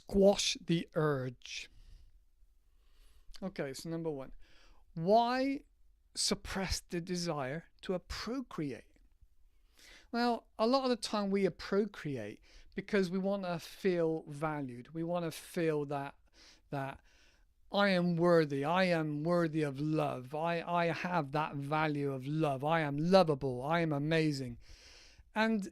squash the urge. Okay, so number one, why suppress the desire to procreate? Well, a lot of the time we procreate because we want to feel valued. We want to feel that I am worthy of love. I have that value of love. I am lovable. I am amazing. And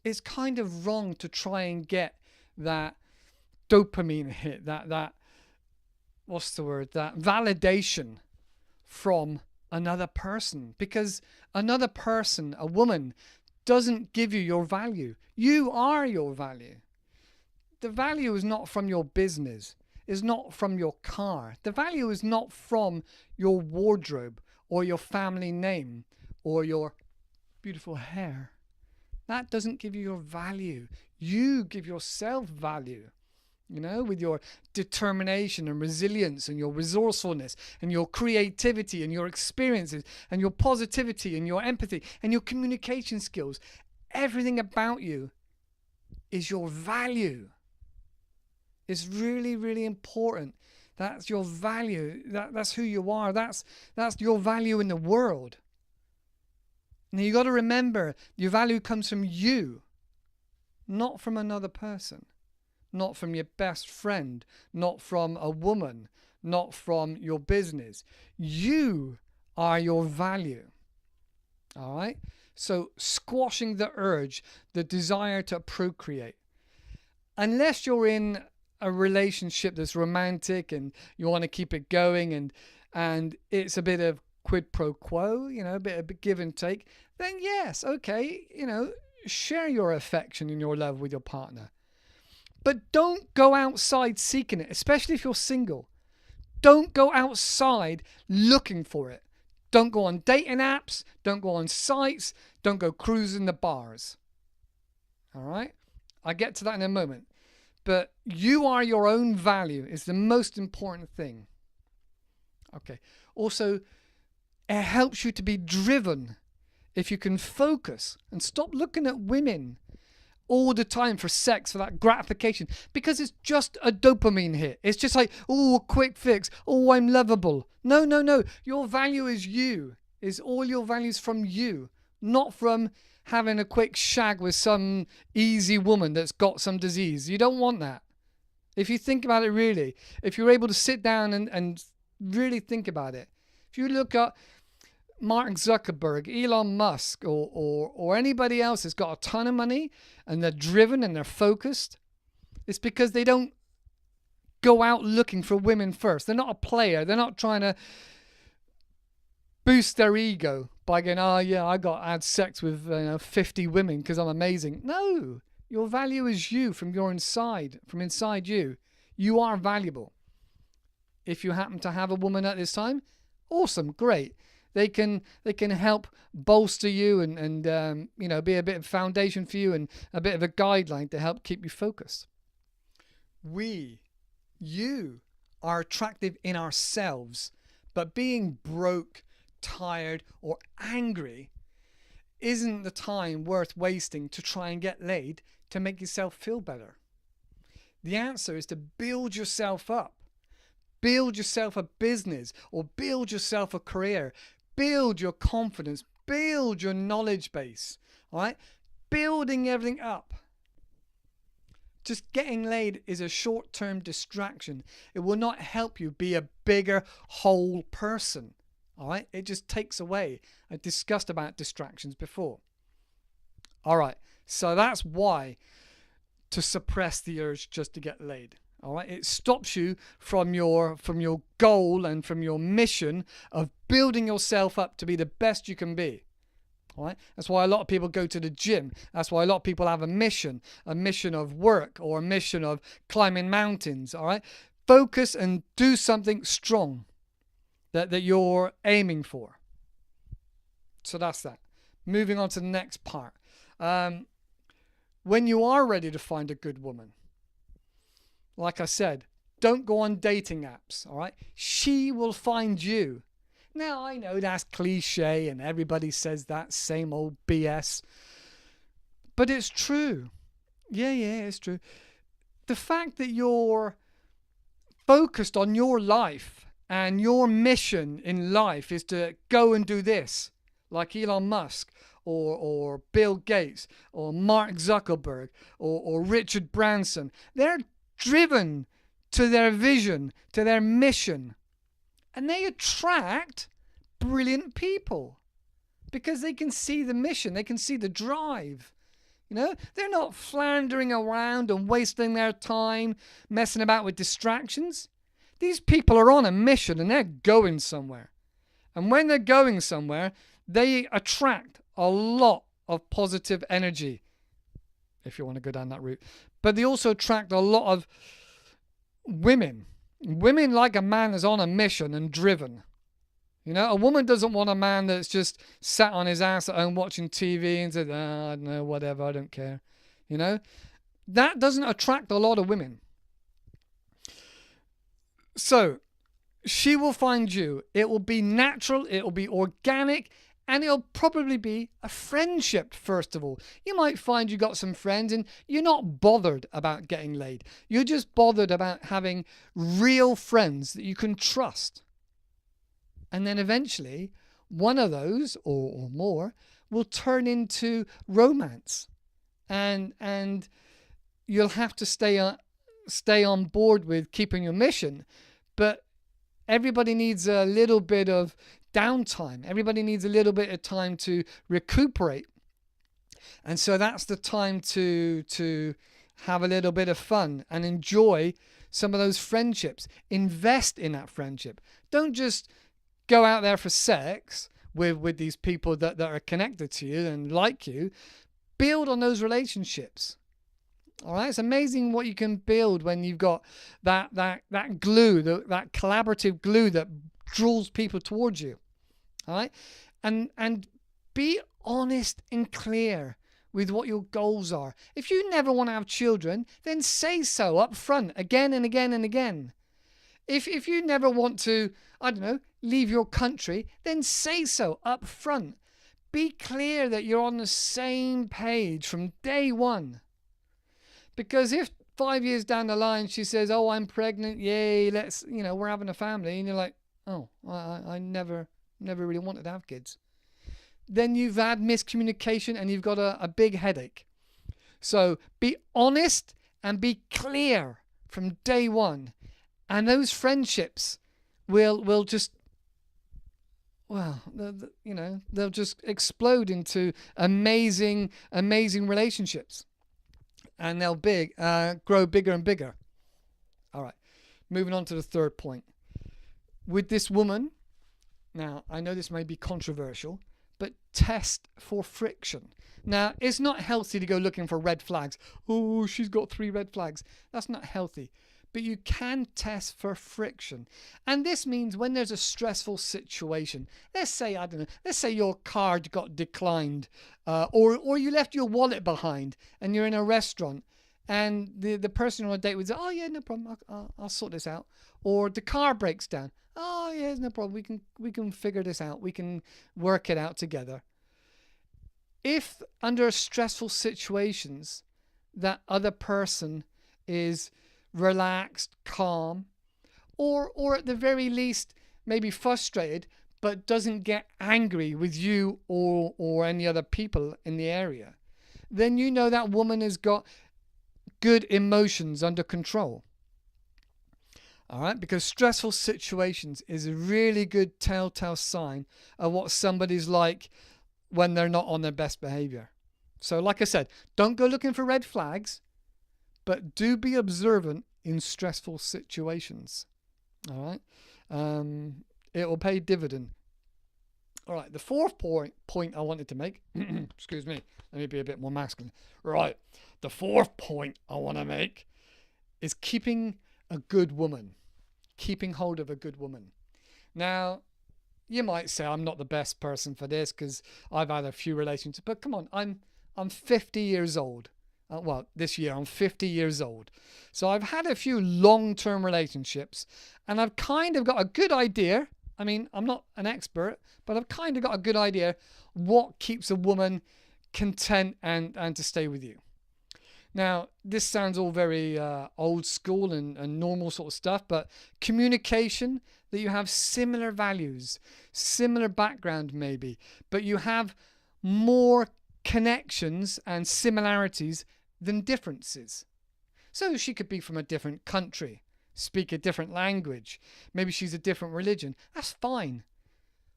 it's kind of wrong to try and get that dopamine hit, that what's the word, that validation from another person, because another person, a woman, doesn't give you your value. You are your value. The value is not from your business, is not from your car. The value is not from your wardrobe or your family name or your beautiful hair. That doesn't give you your value. You give yourself value, you know, with your determination and resilience and your resourcefulness and your creativity and your experiences and your positivity and your empathy and your communication skills. Everything about you is your value. It's really, really important. That's your value. That's who you are. That's your value in the world. Now you got to remember, your value comes from you, not from another person, not from your best friend, not from a woman, not from your business. You are your value. All right? So squashing the urge, the desire to procreate. Unless you're in a relationship that's romantic and you want to keep it going and it's a bit of quid pro quo, you know, a bit of give and take, then yes, okay, you know, share your affection and your love with your partner. But don't go outside seeking it, especially if you're single. Don't go outside looking for it. Don't go on dating apps. Don't go on sites. Don't go cruising the bars. All right? I'll get to that in a moment. But you are your own value is the most important thing. Okay. Also, it helps you to be driven if you can focus and stop looking at women all the time for sex, for that gratification, because it's just a dopamine hit. It's just like, oh, a quick fix. Oh, I'm lovable. No. Your value is you. Is all your values from you, not from having a quick shag with some easy woman that's got some disease. You don't want that. If you think about it really, if you're able to sit down and really think about it, if you look at Mark Zuckerberg, Elon Musk, or anybody else that's got a ton of money and they're driven and they're focused, it's because they don't go out looking for women first. They're not a player. They're not trying to boost their ego by going, oh yeah, I had sex with 50 women because I'm amazing. No, your value is you from your inside, from inside you. You are valuable. If you happen to have a woman at this time, awesome, great. They can help bolster you and be a bit of foundation for you and a bit of a guideline to help keep you focused. You are attractive in ourselves, but being broke, tired, or angry isn't the time worth wasting to try and get laid to make yourself feel better. The answer is to build yourself up. Build yourself a business or build yourself a career. Build your confidence. Build your knowledge base. All right? Building everything up. Just getting laid is a short-term distraction. It will not help you be a bigger whole person. All right? It just takes away. I discussed about distractions before. All right. So that's why to suppress the urge just to get laid. All right? It stops you from your goal and from your mission of building yourself up to be the best you can be. All right? That's why a lot of people go to the gym. That's why a lot of people have a mission of work or a mission of climbing mountains. All right? Focus and do something strong that you're aiming for. So that's that. Moving on to the next part. When you are ready to find a good woman, like I said, don't go on dating apps, all right? She will find you. Now, I know that's cliche and everybody says that same old BS, but it's true. Yeah, it's true. the fact that you're focused on your life and your mission in life is to go and do this, like Elon Musk or Bill Gates or Mark Zuckerberg or Richard Branson. They're driven to their vision, to their mission, and they attract brilliant people because they can see the mission, they can see the drive. You know, they're not floundering around and wasting their time messing about with distractions. These people are on a mission and they're going somewhere. And when they're going somewhere, they attract a lot of positive energy, if you want to go down that route. But they also attract a lot of women. Women like a man that's on a mission and driven. You know, a woman doesn't want a man that's just sat on his ass at home watching TV and said, I don't know, whatever, I don't care. You know, that doesn't attract a lot of women. So she will find you. It will be natural, it will be organic, and it'll probably be a friendship, first of all. You might find you got some friends and you're not bothered about getting laid. You're just bothered about having real friends that you can trust. And then eventually, one of those, or more, will turn into romance. And you'll have to stay on board with keeping your mission. But everybody needs a little bit of downtime. Everybody needs a little bit of time to recuperate. And so that's the time to have a little bit of fun and enjoy some of those friendships. Invest in that friendship. Don't just go out there for sex with these people that are connected to you and like you. Build on those relationships. All right, it's amazing what you can build when you've got that glue, that collaborative glue that draws people towards you. All right, and be honest and clear with what your goals are. If you never want to have children, then say so up front again and again and again. If you never want to, I don't know, leave your country, then say so up front. Be clear that you're on the same page from day one. Because if 5 years down the line she says, oh, I'm pregnant, yay, we're having a family, and you're like, oh, I never really wanted to have kids, then you've had miscommunication and you've got a big headache. So be honest and be clear from day one. And those friendships will just, they'll just explode into amazing relationships. And they'll grow bigger and bigger. All right, moving on to the third point. With this woman, now I know this may be controversial, but test for friction. Now, it's not healthy to go looking for red flags. Oh, she's got 3 red flags. That's not healthy. But you can test for friction. And this means when there's a stressful situation, let's say your card got declined, or you left your wallet behind and you're in a restaurant and the person on a date would say, oh yeah, no problem, I'll sort this out. Or the car breaks down. Oh yeah, no problem, we can figure this out. We can work it out together. If under stressful situations that other person is relaxed, calm, or at the very least maybe frustrated, but doesn't get angry with you or any other people in the area, then you know that woman has got good emotions under control. All right, because stressful situations is a really good telltale sign of what somebody's like when they're not on their best behavior. So like I said, don't go looking for red flags, but do be observant in stressful situations. All right, it will pay dividend. All right, the fourth point I wanted to make, excuse me, let me be a bit more masculine. Right, the fourth point I want to make is keeping a good woman, keeping hold of a good woman. Now, you might say I'm not the best person for this because I've had a few relationships, but come on, I'm 50 years old. This year I'm 50 years old. So I've had a few long-term relationships and I've kind of got a good idea. I mean, I'm not an expert, but I've kind of got a good idea what keeps a woman content and to stay with you. Now, this sounds all very old school and normal sort of stuff, but communication, that you have similar values, similar background maybe, but you have more connections and similarities than differences. So she could be from a different country, speak a different language, maybe she's a different religion. That's fine,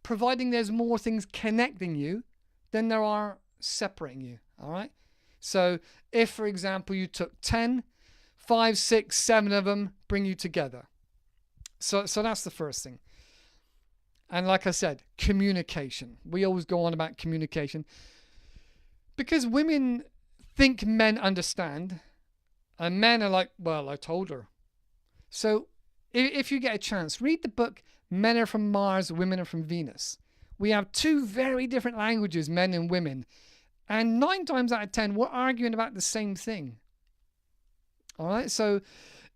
providing there's more things connecting you than there are separating you, all right? So if, for example, you took 10, 5, 6, 7 of them bring you together. So that's the first thing. And like I said, communication. We always go on about communication because women think men understand, and men are like, well, I told her. So if you get a chance, read the book Men Are From Mars, Women Are From Venus. We have two very different languages, men and women. And 9 times out of 10, we're arguing about the same thing. All right? So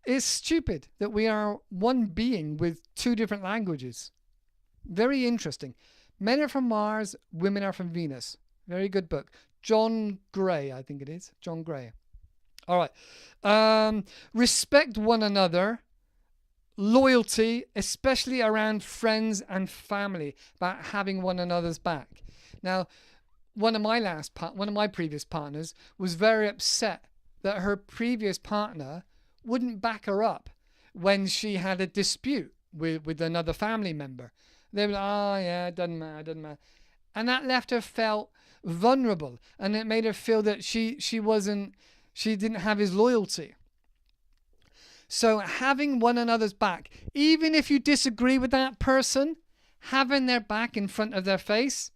it's stupid that we are one being with 2 different languages. Very interesting. Men Are From Mars, Women Are From Venus. Very good book. John Gray, I think it is. John Gray. All right. Respect one another. Loyalty, especially around friends and family, about having one another's back. Now, one of my previous partners was very upset that her previous partner wouldn't back her up when she had a dispute with another family member. They were like, oh yeah, it doesn't matter. And that left her felt vulnerable, and it made her feel that she didn't have his loyalty. So having one another's back, even if you disagree with that person, having their back in front of their face,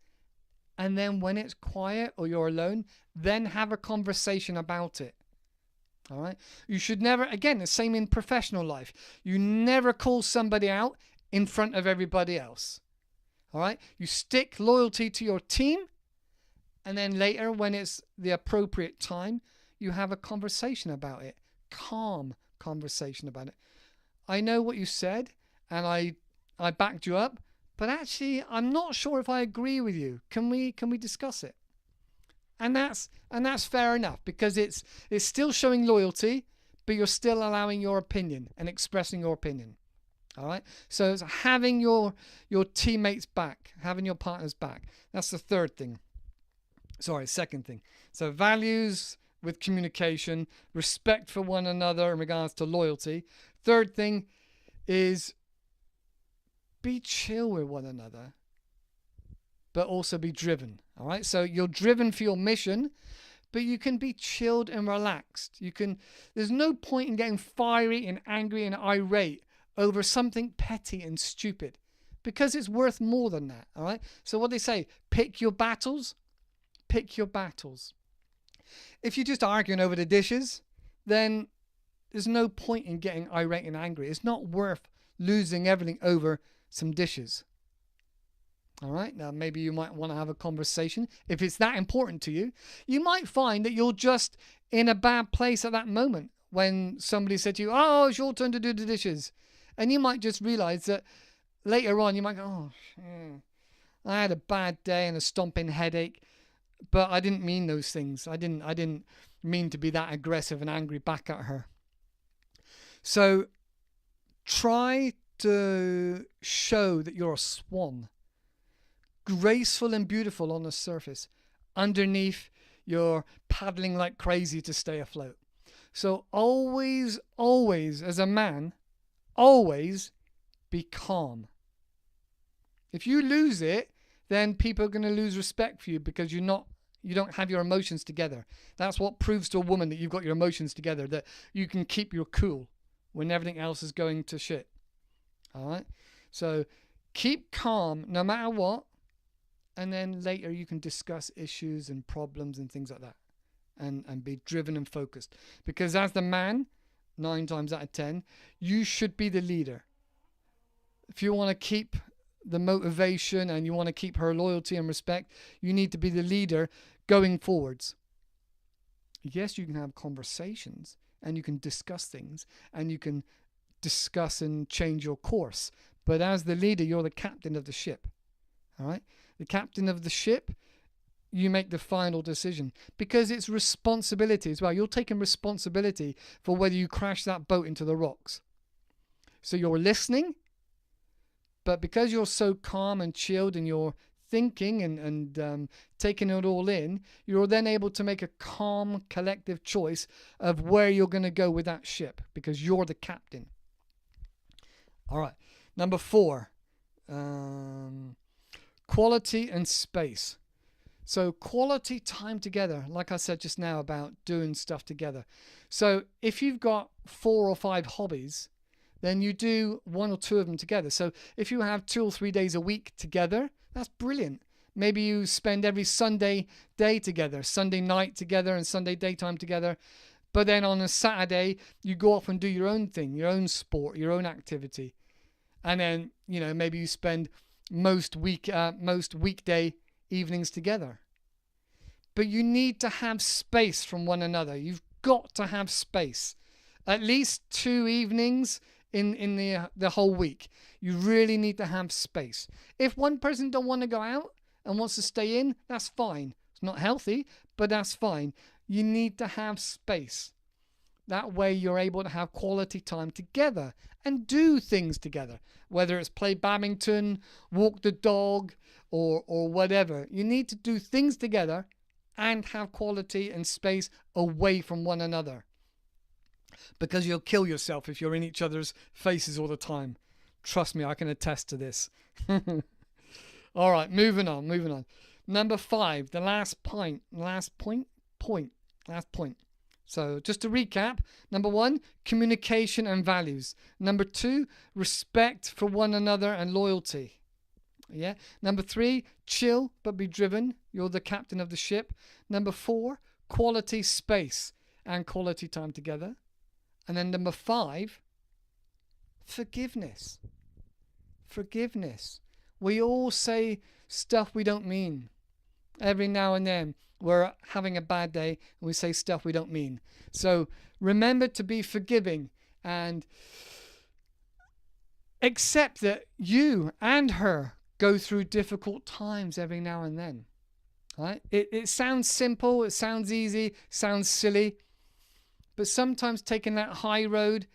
and then when it's quiet or you're alone, then have a conversation about it. All right? You should never, again, the same in professional life. You never call somebody out in front of everybody else. All right? You stick loyalty to your team, and then later, when it's the appropriate time, you have a conversation about it. Calm conversation about it. I know what you said, and I backed you up, but actually, I'm not sure if I agree with you. Can we discuss it? And that's fair enough, because it's still showing loyalty, but you're still allowing your opinion and expressing your opinion. All right. So it's having your teammates back, having your partners back. That's the second thing. So values with communication, respect for one another in regards to loyalty. Third thing is be chill with one another, but also be driven. All right. So you're driven for your mission, but you can be chilled and relaxed. There's no point in getting fiery and angry and irate over something petty and stupid, because it's worth more than that. All right. So what they say, pick your battles. Pick your battles. If you're just arguing over the dishes, then there's no point in getting irate and angry. It's not worth losing everything over some dishes. All right. Now, maybe you might want to have a conversation. If it's that important to you, you might find that you're just in a bad place at that moment when somebody said to you, oh, it's your turn to do the dishes. And you might just realize that later on, you might go, I had a bad day and a stomping headache, but I didn't mean those things. I didn't mean to be that aggressive and angry back at her. So try to show that you're a swan, graceful and beautiful on the surface. Underneath, you're paddling like crazy to stay afloat. So always, as a man, always be calm. If you lose it, then people are going to lose respect for you, because you don't have your emotions together. That's what proves to a woman that you've got your emotions together, that you can keep your cool when everything else is going to shit. All right? So keep calm no matter what, and then later you can discuss issues and problems and things like that, and be driven and focused. Because as the man, 9 times out of 10, you should be the leader. If you want to keep the motivation and you want to keep her loyalty and respect, you need to be the leader going forwards. Yes, you can have conversations and you can discuss things and you can discuss and change your course, but as the leader, you're the captain of the ship. All right? The captain of the ship you make the final decision, because it's responsibility as well. You're taking responsibility for whether you crash that boat into the rocks. So you're listening, but because you're so calm and chilled and you're thinking and taking it all in, you're then able to make a calm, collective choice of where you're going to go with that ship, because you're the captain. All right. Number 4, quality and space. So quality time together, like I said just now about doing stuff together. So if you've got 4 or 5 hobbies, then you do 1 or 2 of them together. So if you have 2 or 3 days a week together, that's brilliant. Maybe you spend every Sunday day together, Sunday night together and Sunday daytime together. But then on a Saturday, you go off and do your own thing, your own sport, your own activity. And then, maybe you spend most weekday evenings together. But you need to have space from one another. You've got to have space. At least 2 evenings in the whole week. You really need to have space. If one person don't want to go out and wants to stay in, that's fine. It's not healthy, but that's fine. You need to have space. That way you're able to have quality time together and do things together, whether it's play badminton, walk the dog, or whatever. You need to do things together and have quality and space away from one another, because you'll kill yourself if you're in each other's faces all the time. Trust me, I can attest to this. All right, moving on. Number 5, the last point. So just to recap, number 1, communication and values. Number 2, respect for one another and loyalty. Yeah. Number 3, chill but be driven. You're the captain of the ship. Number 4, quality space and quality time together. And then number 5, forgiveness. Forgiveness. We all say stuff we don't mean. Every now and then we're having a bad day and we say stuff we don't mean. So remember to be forgiving and accept that you and her go through difficult times every now and then. Right? It sounds simple, it sounds easy, sounds silly, but sometimes taking that high road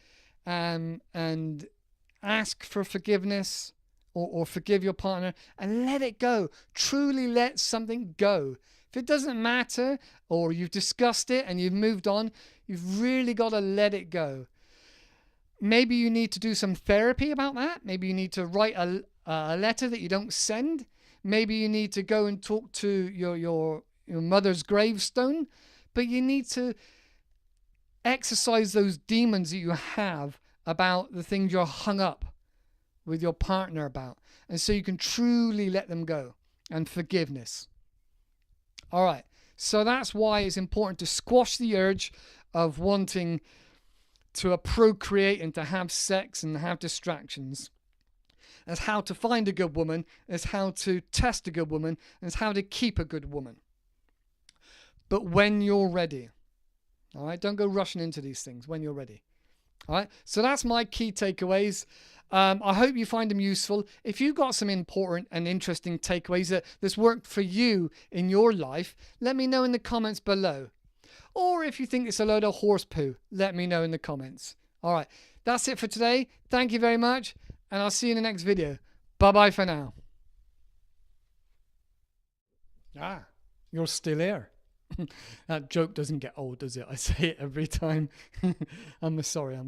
and ask for forgiveness or forgive your partner and let it go. Truly let something go. If it doesn't matter or you've discussed it and you've moved on, you've really got to let it go. Maybe you need to do some therapy about that. Maybe you need to write a letter that you don't send. Maybe you need to go and talk to your mother's gravestone. But you need to exercise those demons that you have about the things you're hung up with your partner about. And so you can truly let them go. And forgiveness. All right. So that's why it's important to squash the urge of wanting to procreate and to have sex and have distractions. As how to find a good woman, as how to test a good woman, as how to keep a good woman. But when you're ready. All right, don't go rushing into these things when you're ready. All right, so that's my key takeaways. I hope you find them useful. If you've got some important and interesting takeaways that's worked for you in your life, let me know in the comments below. Or if you think it's a load of horse poo, let me know in the comments. All right, that's it for today. Thank you very much, and I'll see you in the next video. Bye-bye for now. You're still here. That joke doesn't get old, does it? I say it every time. I'm sorry.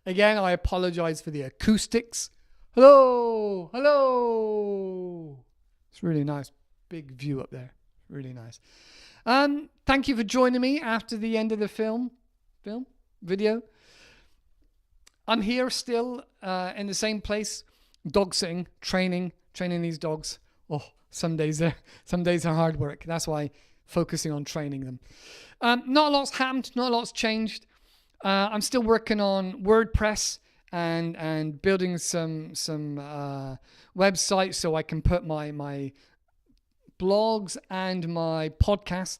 Again, I apologize for the acoustics. Hello. It's really nice. Big view up there. Really nice. Thank you for joining me after the end of the video. I'm here still in the same place, dog sitting, training these dogs. Oh, some days are hard work. That's why focusing on training them. Not a lot's happened, not a lot's changed. I'm still working on WordPress and building some websites so I can put my blogs and my podcast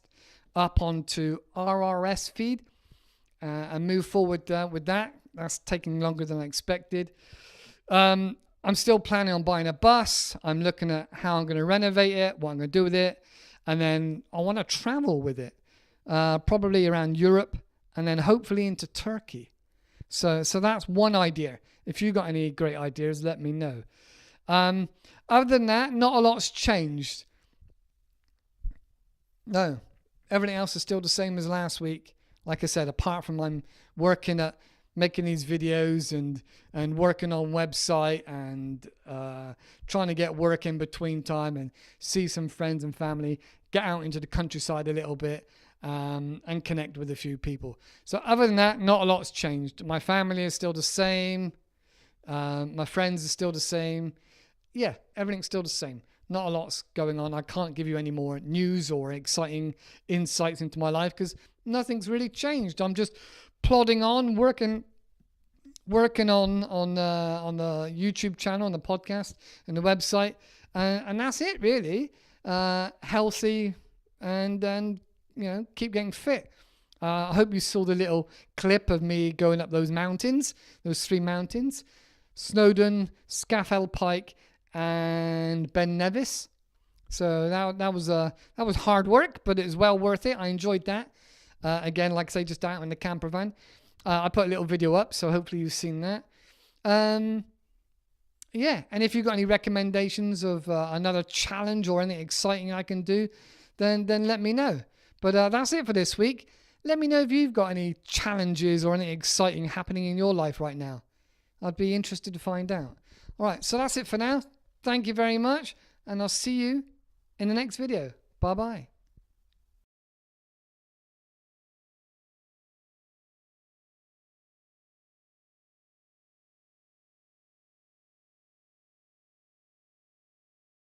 up onto RSS feed and move forward with that. That's taking longer than I expected. I'm still planning on buying a bus. I'm looking at how I'm going to renovate it, what I'm going to do with it. And then I want to travel with it, probably around Europe and then hopefully into Turkey. So that's one idea. If you got any great ideas, let me know. Other than that, not a lot's changed. No, everything else is still the same as last week. Like I said, apart from I'm working at making these videos and working on website and trying to get work in between time and see some friends and family, get out into the countryside a little bit, and connect with a few people. So other than that, not a lot's changed. My family is still the same. My friends are still the same. Yeah, everything's still the same. Not a lot's going on. I can't give you any more news or exciting insights into my life because nothing's really changed. I'm just plodding on, working on the YouTube channel, on the podcast, and the website, and that's it really. Healthy and keep getting fit. I hope you saw the little clip of me going up those mountains, those 3 mountains: Snowdon, Scafell Pike, and Ben Nevis. So that was hard work, but it was well worth it. I enjoyed that. Again, like I say, just out in the camper van. I put a little video up, so hopefully you've seen that. Yeah, and if you've got any recommendations of another challenge or anything exciting I can do, then let me know. But that's it for this week. Let me know if you've got any challenges or anything exciting happening in your life right now. I'd be interested to find out. All right, so that's it for now. Thank you very much, and I'll see you in the next video. Bye-bye.